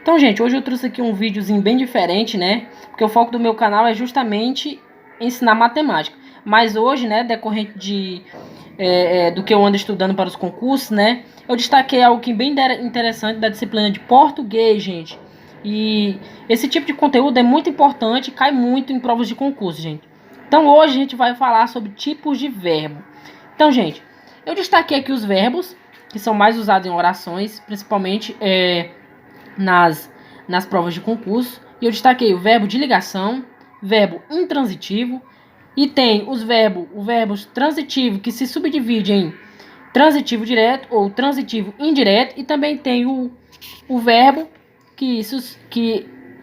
Então, gente, hoje eu trouxe aqui um videozinho bem diferente, né? Porque o foco do meu canal é justamente ensinar matemática. Mas hoje, né, decorrente do que eu ando estudando para os concursos, né? Eu destaquei algo que bem interessante da disciplina de português, gente. E esse tipo de conteúdo é muito importante e cai muito em provas de concurso, gente. Então, hoje a gente vai falar sobre tipos de verbo. Então, gente, eu destaquei aqui os verbos que são mais usados em orações, principalmente nas provas de concurso. E eu destaquei o verbo de ligação, verbo intransitivo, e tem o verbo transitivo, que se subdivide em transitivo direto ou transitivo indireto, e também tem o verbo que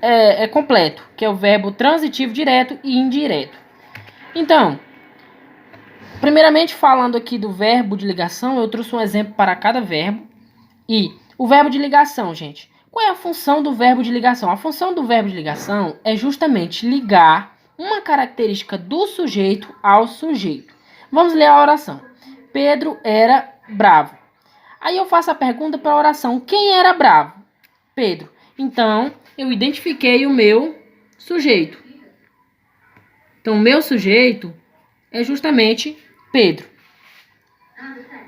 é completo, que é o verbo transitivo direto e indireto. Então, primeiramente falando aqui do verbo de ligação, eu trouxe um exemplo para cada verbo. E o verbo de ligação, gente, qual é a função do verbo de ligação? A função do verbo de ligação é justamente ligar uma característica do sujeito ao sujeito. Vamos ler a oração. Pedro era bravo. Aí eu faço a pergunta para a oração: quem era bravo? Pedro. Então, eu identifiquei o meu sujeito. Então, o meu sujeito é justamente Pedro.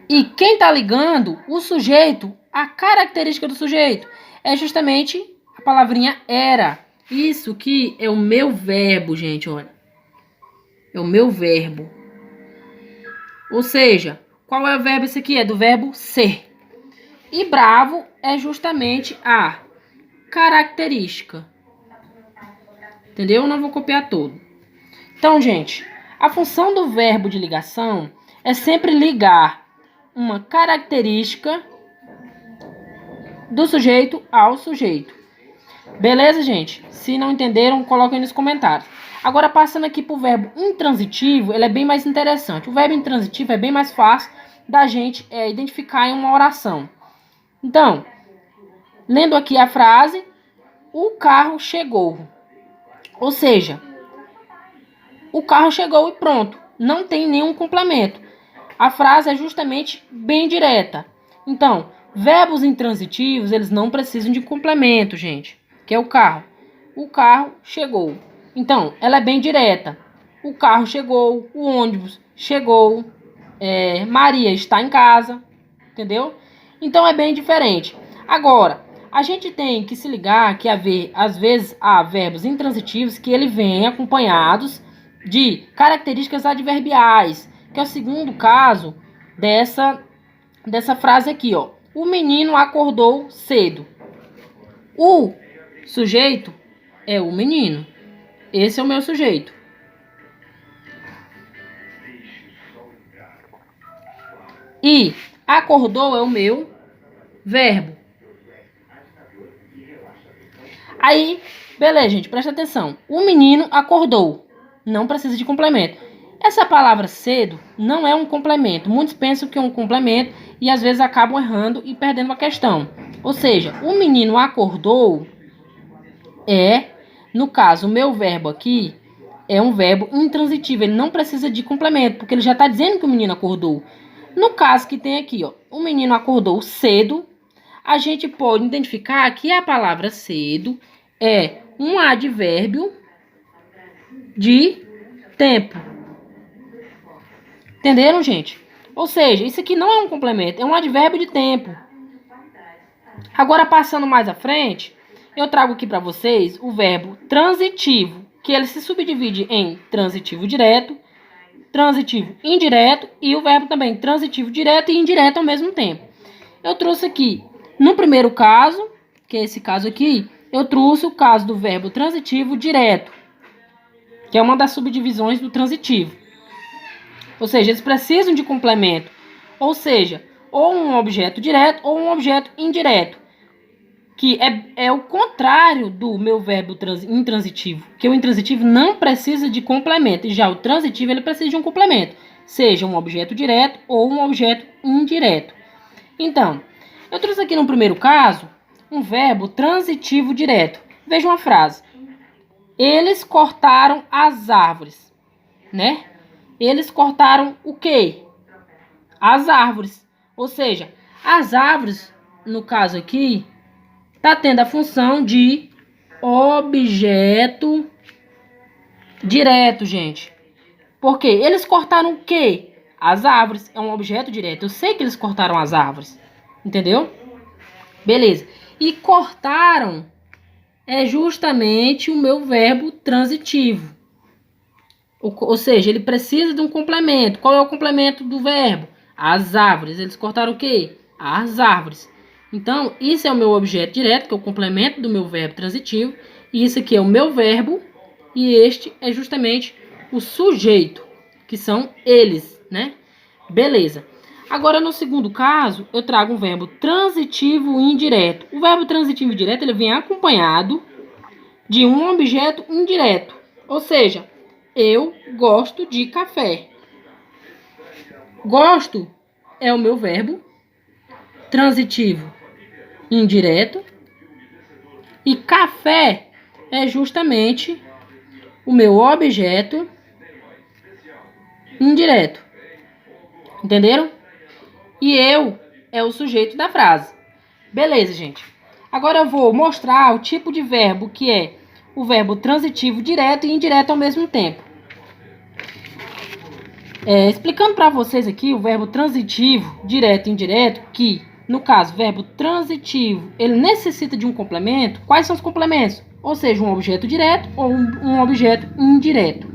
E quem está ligando o sujeito, a característica do sujeito, é justamente a palavrinha era. Isso que é o meu verbo, gente, olha. É o meu verbo. Ou seja, qual é o verbo esse aqui? É do verbo ser. E bravo é justamente a característica. Entendeu? Eu não vou copiar todo. Então, gente, a função do verbo de ligação é sempre ligar uma característica do sujeito ao sujeito. Beleza, gente? Se não entenderam, coloquem nos comentários. Agora, passando aqui para o verbo intransitivo, ele é bem mais interessante. O verbo intransitivo é bem mais fácil da gente identificar em uma oração. Então, lendo aqui a frase, o carro chegou. Ou seja, o carro chegou e pronto. Não tem nenhum complemento. A frase é justamente bem direta. Então, verbos intransitivos, eles não precisam de complemento, gente. Que é o carro. O carro chegou. Então, ela é bem direta. O carro chegou, o ônibus chegou, Maria está em casa, entendeu? Então, é bem diferente. Agora, a gente tem que se ligar que às vezes há verbos intransitivos que ele vem acompanhados de características adverbiais, que é o segundo caso dessa frase aqui, ó. O menino acordou cedo. O sujeito é o menino. Esse é o meu sujeito. E acordou é o meu verbo. Aí, beleza, gente, presta atenção. O menino acordou. Não precisa de complemento. Essa palavra cedo não é um complemento. Muitos pensam que é um complemento e às vezes acabam errando e perdendo a questão. Ou seja, o menino acordou no caso, o meu verbo aqui é um verbo intransitivo. Ele não precisa de complemento, porque ele já está dizendo que o menino acordou. No caso que tem aqui, ó, o menino acordou cedo, a gente pode identificar que a palavra cedo é um advérbio de tempo. Entenderam, gente? Ou seja, isso aqui não é um complemento, é um advérbio de tempo. Agora, passando mais à frente, eu trago aqui para vocês o verbo transitivo, que ele se subdivide em transitivo direto, transitivo indireto e o verbo também transitivo direto e indireto ao mesmo tempo. Eu trouxe aqui, no primeiro caso, que é esse caso aqui, eu trouxe o caso do verbo transitivo direto, que é uma das subdivisões do transitivo. Ou seja, eles precisam de complemento. Ou seja, ou um objeto direto ou um objeto indireto. Que é o contrário do meu verbo intransitivo. Que o intransitivo não precisa de complemento. E já o transitivo, ele precisa de um complemento. Seja um objeto direto ou um objeto indireto. Então, eu trouxe aqui no primeiro caso um verbo transitivo direto. Veja uma frase. Eles cortaram as árvores, né? Eles cortaram o quê? As árvores. Ou seja, as árvores, no caso aqui, tá tendo a função de objeto direto, gente. Por quê? Eles cortaram o quê? As árvores. É um objeto direto. Eu sei que eles cortaram as árvores. Entendeu? Beleza. E cortaram é justamente o meu verbo transitivo. Ou seja, ele precisa de um complemento. Qual é o complemento do verbo? As árvores. Eles cortaram o quê? As árvores. Então, isso é o meu objeto direto, que é o complemento do meu verbo transitivo. E isso aqui é o meu verbo. E este é justamente o sujeito, que são eles, né? Beleza. Agora, no segundo caso, eu trago um verbo transitivo indireto. O verbo transitivo indireto, ele vem acompanhado de um objeto indireto. Ou seja, eu gosto de café. Gosto é o meu verbo transitivo indireto. E café é justamente o meu objeto indireto. Entenderam? E eu é o sujeito da frase. Beleza, gente. Agora eu vou mostrar o tipo de verbo que é o verbo transitivo direto e indireto ao mesmo tempo. Explicando para vocês aqui o verbo transitivo direto e indireto, que no caso, verbo transitivo, ele necessita de um complemento. Quais são os complementos? Ou seja, um objeto direto ou um objeto indireto.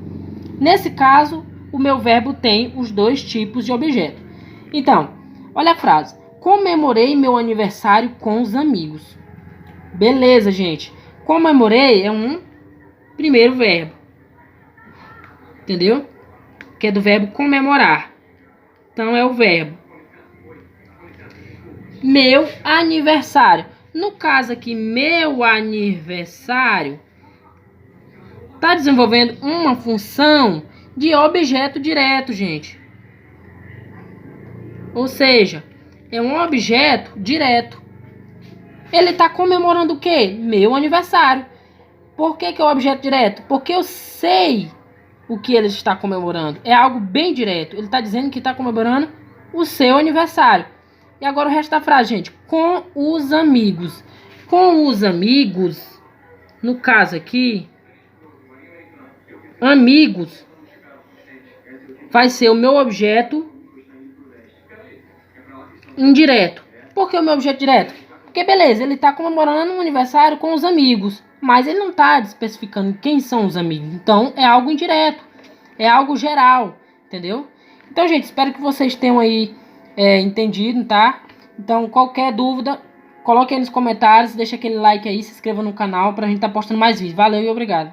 Nesse caso, o meu verbo tem os dois tipos de objeto. Então, olha a frase. Comemorei meu aniversário com os amigos. Beleza, gente. Comemorei é um primeiro verbo. Entendeu? Que é do verbo comemorar. Então, é o verbo meu aniversário. No caso aqui, meu aniversário está desenvolvendo uma função de objeto direto, gente. Ou seja, é um objeto direto. Ele está comemorando o quê? Meu aniversário. Por que é o objeto direto? Porque eu sei o que ele está comemorando. É algo bem direto. Ele está dizendo que está comemorando o seu aniversário. E agora o resto da frase, gente. Com os amigos. Com os amigos, no caso aqui, amigos vai ser o meu objeto indireto. Por que o meu objeto direto? Porque, beleza, ele está comemorando um aniversário com os amigos, mas ele não está especificando quem são os amigos. Então, é algo indireto, é algo geral, entendeu? Então, gente, espero que vocês tenham aí entendido, tá? Então, qualquer dúvida, coloque aí nos comentários, deixa aquele like aí, se inscreva no canal pra gente estar postando mais vídeos. Valeu e obrigado.